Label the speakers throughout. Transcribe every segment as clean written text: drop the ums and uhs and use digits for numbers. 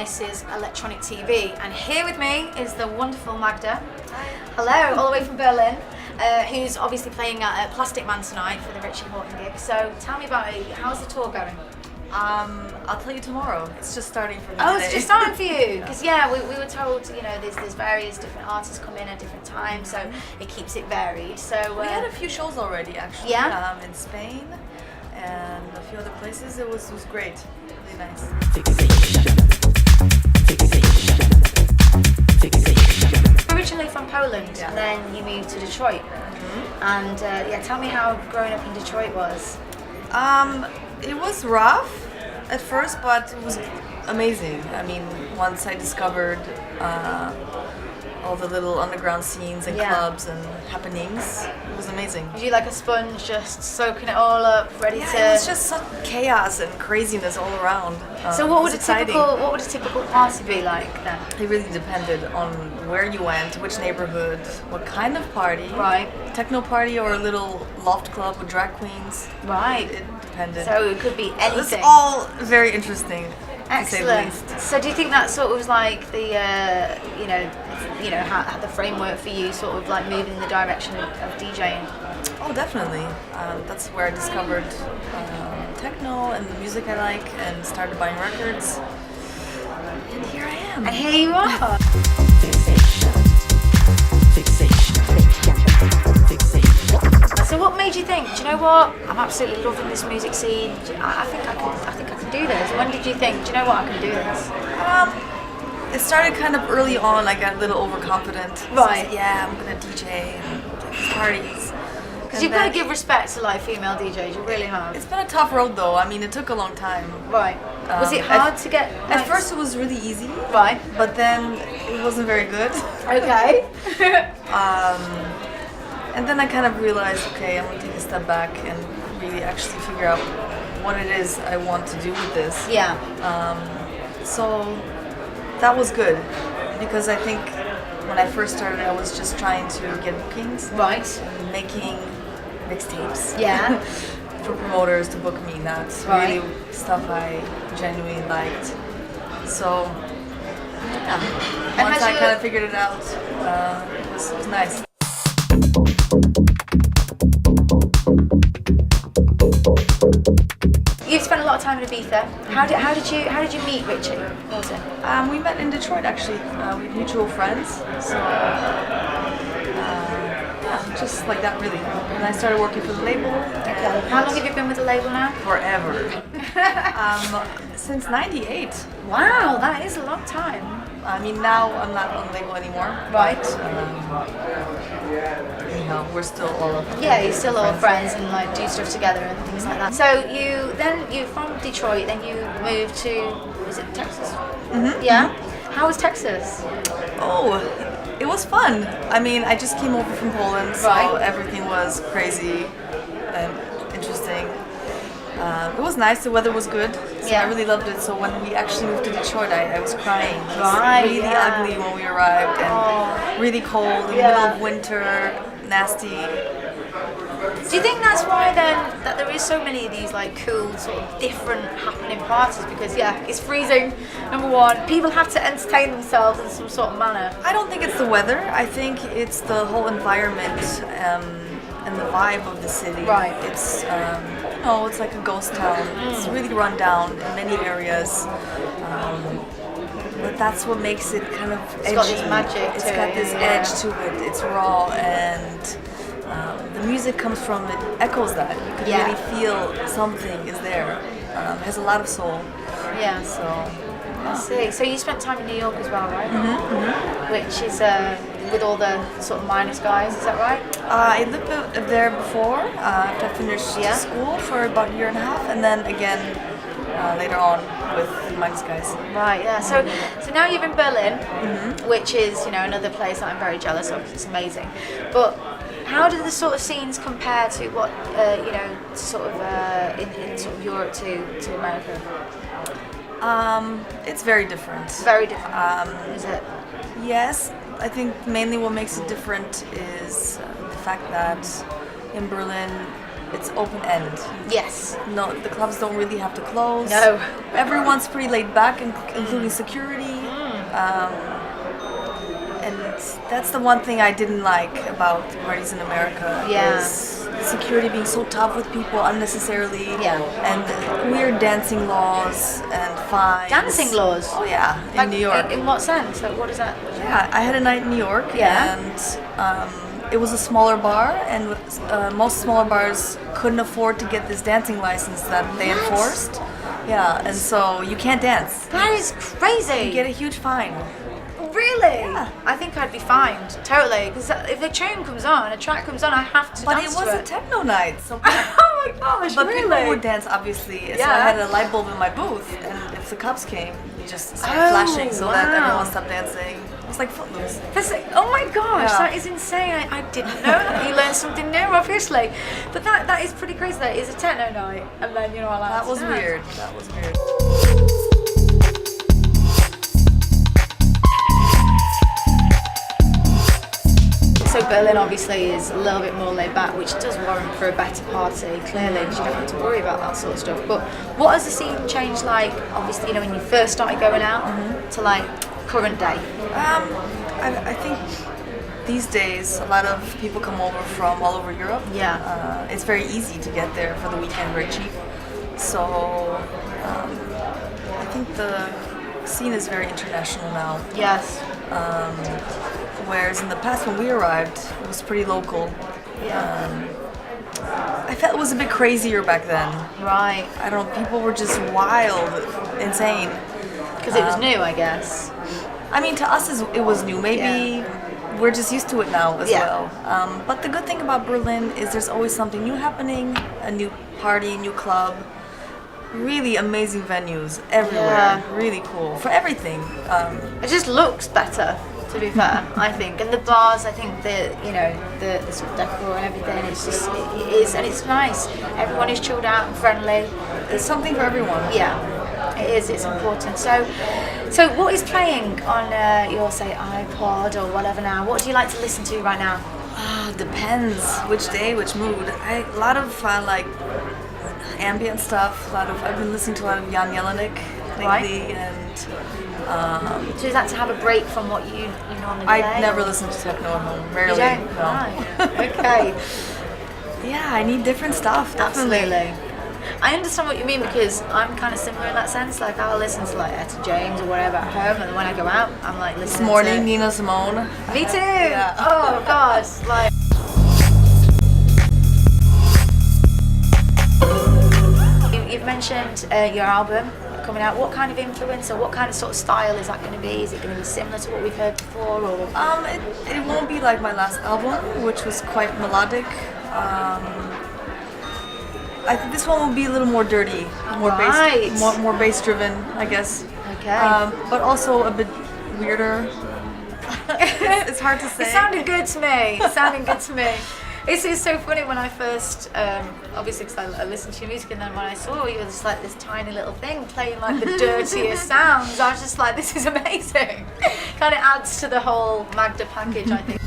Speaker 1: this is Electronic TV, and here with me is the wonderful Magda. Hi. Hello, all the way from Berlin, who's obviously playing at Plastic Man tonight for the Richie Horton gig. So tell me about it. How's the tour going?
Speaker 2: I'll tell you tomorrow. It's just starting for me.
Speaker 1: Oh,
Speaker 2: today.
Speaker 1: it's just starting for you? Because yeah, we were told, you know, there's various different artists come in at different times, so it keeps it varied. So
Speaker 2: we had a few shows already, actually.
Speaker 1: Yeah.
Speaker 2: In Spain and a few other places. It was great. Really nice.
Speaker 1: Originally from Poland, and then you moved to Detroit. And tell me how growing up in Detroit was.
Speaker 2: It was rough at first, but it was amazing. I mean, once I discovered all the little underground scenes and clubs and happenings, it was amazing.
Speaker 1: Was you like a sponge, just soaking it all up, ready to?
Speaker 2: It was just some chaos and craziness all around.
Speaker 1: So what would a typical party be like then?
Speaker 2: It really depended on where you went, which neighborhood, what kind of party.
Speaker 1: Right.
Speaker 2: Techno party or a little loft club with drag queens.
Speaker 1: Right.
Speaker 2: It depended.
Speaker 1: So it could be anything.
Speaker 2: It's all very interesting.
Speaker 1: Excellent.
Speaker 2: To say the least.
Speaker 1: So do you think that sort of was like the how the framework for you sort of like moving in the direction of DJing?
Speaker 2: Oh, definitely. That's where I discovered techno and the music I like, and started buying records. And here I am.
Speaker 1: And here you are. So what made you think, do you know what, I'm absolutely loving this music scene, I think I can do this? When did you think, do you know what, I can do this?
Speaker 2: It started kind of early on. I got a little overconfident.
Speaker 1: Right.
Speaker 2: So I'm gonna DJ and play these parties.
Speaker 1: Because you've got to give respect to like female DJs, you really have.
Speaker 2: It's been a tough road though. I mean, it took a long time.
Speaker 1: Right. Was it hard to get?
Speaker 2: At first it was really easy.
Speaker 1: Right.
Speaker 2: But then it wasn't very good.
Speaker 1: Okay.
Speaker 2: And then I kind of realized, okay, I'm gonna take a step back and really actually figure out what it is I want to do with this.
Speaker 1: Yeah.
Speaker 2: So that was good, because I think when I first started, I was just trying to get bookings.
Speaker 1: Right.
Speaker 2: And making mixtapes.
Speaker 1: Yeah.
Speaker 2: For promoters to book me. That's really stuff I genuinely liked. So yeah.
Speaker 1: And
Speaker 2: once I kind of figured it out, it was nice.
Speaker 1: You've spent a lot of time in Ibiza. How did you meet Richie Horton?
Speaker 2: We met in Detroit actually. We have mutual friends. So just like that really. And I started working for the label.
Speaker 1: Okay. How long have you been with the label now?
Speaker 2: Forever. Since '98.
Speaker 1: Wow, that is a long time.
Speaker 2: I mean, now I'm not on the label anymore.
Speaker 1: Right.
Speaker 2: Anyhow, we're still all of
Speaker 1: Yeah, you're still all friends and like do stuff together and things like that. So you're from Detroit, then you moved to, is it Texas? Mm-hmm. Yeah. How was Texas?
Speaker 2: Oh, it was fun. I mean, I just came over from Poland, so everything was crazy and interesting. It was nice, the weather was good, so I really loved it. So when we actually moved to Detroit, I was crying. It was really ugly when we arrived, and really cold in the middle of winter, nasty.
Speaker 1: Do you think that's why then that there is so many of these like cool sort of different happening parties? Because it's freezing, number one. People have to entertain themselves in some sort of manner.
Speaker 2: I don't think it's the weather. I think it's the whole environment and the vibe of the city.
Speaker 1: Right.
Speaker 2: It's it's like a ghost town. It's really run down in many areas. But that's what makes it kind of edgy.
Speaker 1: It's got this magic.
Speaker 2: It's got this edge to it. It's raw, and the music comes from it, echoes that. You can really feel something is there. It has a lot of soul.
Speaker 1: Yeah.
Speaker 2: So
Speaker 1: I see. So you spent time in New York as well, right?
Speaker 2: Mm-hmm.
Speaker 1: Which is with all the sort of Minus guys, is that right?
Speaker 2: I lived there before after I finished school for about a year and a half, and then again later on with Magda's guys.
Speaker 1: Right, yeah. So now you're in Berlin, which is another place that I'm very jealous of. It's amazing. But how do the sort of scenes compare to what sort of in sort of Europe to America?
Speaker 2: It's very different.
Speaker 1: Very different. Is it?
Speaker 2: Yes, I think mainly what makes it different is the fact that in Berlin it's open end.
Speaker 1: Yes.
Speaker 2: No, the clubs don't really have to close.
Speaker 1: No.
Speaker 2: Everyone's pretty laid back, including security. And that's the one thing I didn't like about parties in America.
Speaker 1: Yeah.
Speaker 2: Is the security being so tough with people unnecessarily.
Speaker 1: Yeah.
Speaker 2: And weird dancing laws and fines.
Speaker 1: Dancing laws?
Speaker 2: Oh yeah, in New York.
Speaker 1: In what sense? Like, what is that?
Speaker 2: Yeah, I had a night in New York.
Speaker 1: Yeah.
Speaker 2: And it was a smaller bar, and most smaller bars couldn't afford to get this dancing license that they
Speaker 1: What?
Speaker 2: enforced. Yeah, and so you can't dance.
Speaker 1: That is crazy.
Speaker 2: You get a huge fine.
Speaker 1: Really?
Speaker 2: Yeah.
Speaker 1: I think I'd be fined, totally. Because if a tune comes on, a track comes on, I have to
Speaker 2: But
Speaker 1: dance
Speaker 2: it was
Speaker 1: to
Speaker 2: a techno night, so
Speaker 1: Oh my gosh,
Speaker 2: but
Speaker 1: really?
Speaker 2: people would dance obviously. So
Speaker 1: Yeah.
Speaker 2: I had a light bulb in my booth, and if the cops came, you just started
Speaker 1: Oh,
Speaker 2: flashing so that
Speaker 1: wow.
Speaker 2: everyone stopped dancing. It was like Footloose.
Speaker 1: That's like, oh my gosh,
Speaker 2: Yeah.
Speaker 1: that is insane. I didn't know that. You learn something new, obviously. But that is pretty crazy. That is a techno night, and then you're not allowed
Speaker 2: That
Speaker 1: to
Speaker 2: was
Speaker 1: dance.
Speaker 2: weird. That was weird.
Speaker 1: So Berlin obviously is a little bit more laid back, which does warrant for a better party, clearly, because you don't have to worry about that sort of stuff. But what has the scene changed like, obviously, you know, when you first started going out to like current day?
Speaker 2: I think these days a lot of people come over from all over Europe.
Speaker 1: Yeah.
Speaker 2: It's very easy to get there for the weekend, very cheap. So I think the scene is very international now.
Speaker 1: Yes.
Speaker 2: Whereas in the past when we arrived, it was pretty local.
Speaker 1: Yeah.
Speaker 2: I felt it was a bit crazier back then.
Speaker 1: Right.
Speaker 2: I don't know, people were just wild, insane.
Speaker 1: Because it was new, I guess.
Speaker 2: I mean, to us it was new. Maybe we're just used to it now as
Speaker 1: Yeah.
Speaker 2: well. But the good thing about Berlin is there's always something new happening, a new party, new club. Really amazing venues everywhere.
Speaker 1: Yeah.
Speaker 2: Really cool for everything.
Speaker 1: It just looks better, to be fair, I think. And the bars, I think the sort of decor and everything, it's just, it is, and it's nice. Everyone is chilled out and friendly.
Speaker 2: There's something for everyone.
Speaker 1: Yeah, it is, it's important. So what is playing on your, say, iPod or whatever now? What do you like to listen to right now?
Speaker 2: Depends which day, which mood. A lot of like ambient stuff. I've been listening to a lot of Jan Jelinek lately,
Speaker 1: Right.
Speaker 2: and
Speaker 1: So is that to have a break from what you normally play?
Speaker 2: I never listen to techno at home.
Speaker 1: You
Speaker 2: Rarely.
Speaker 1: don't?
Speaker 2: No.
Speaker 1: Right. Okay.
Speaker 2: Yeah, I need different stuff. Definitely.
Speaker 1: Absolutely. I understand what you mean, because I'm kind of similar in that sense. Like, I'll listen to like Etta James or whatever at home, and when I go out, I'm like listening
Speaker 2: This morning,
Speaker 1: to...
Speaker 2: Nina Simone.
Speaker 1: Me too!
Speaker 2: Yeah.
Speaker 1: Oh gosh, like... You've mentioned your album coming out. What kind of influence or what kind of sort of style is that going to be? Is it going to be similar to what we've heard before, or...?
Speaker 2: It won't be like my last album, which was quite melodic. I think this one will be a little more dirty, more
Speaker 1: Right.
Speaker 2: more bass driven, I guess.
Speaker 1: Okay.
Speaker 2: But also a bit weirder. It's hard to say.
Speaker 1: It sounded good to me. It sounded good to me. It's so funny when I first, obviously because I listened to your music, and then when I saw you, was like this tiny little thing playing like the dirtiest sounds. I was just like, this is amazing. Kind of adds to the whole Magda package, I think.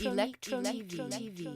Speaker 3: Electro TV.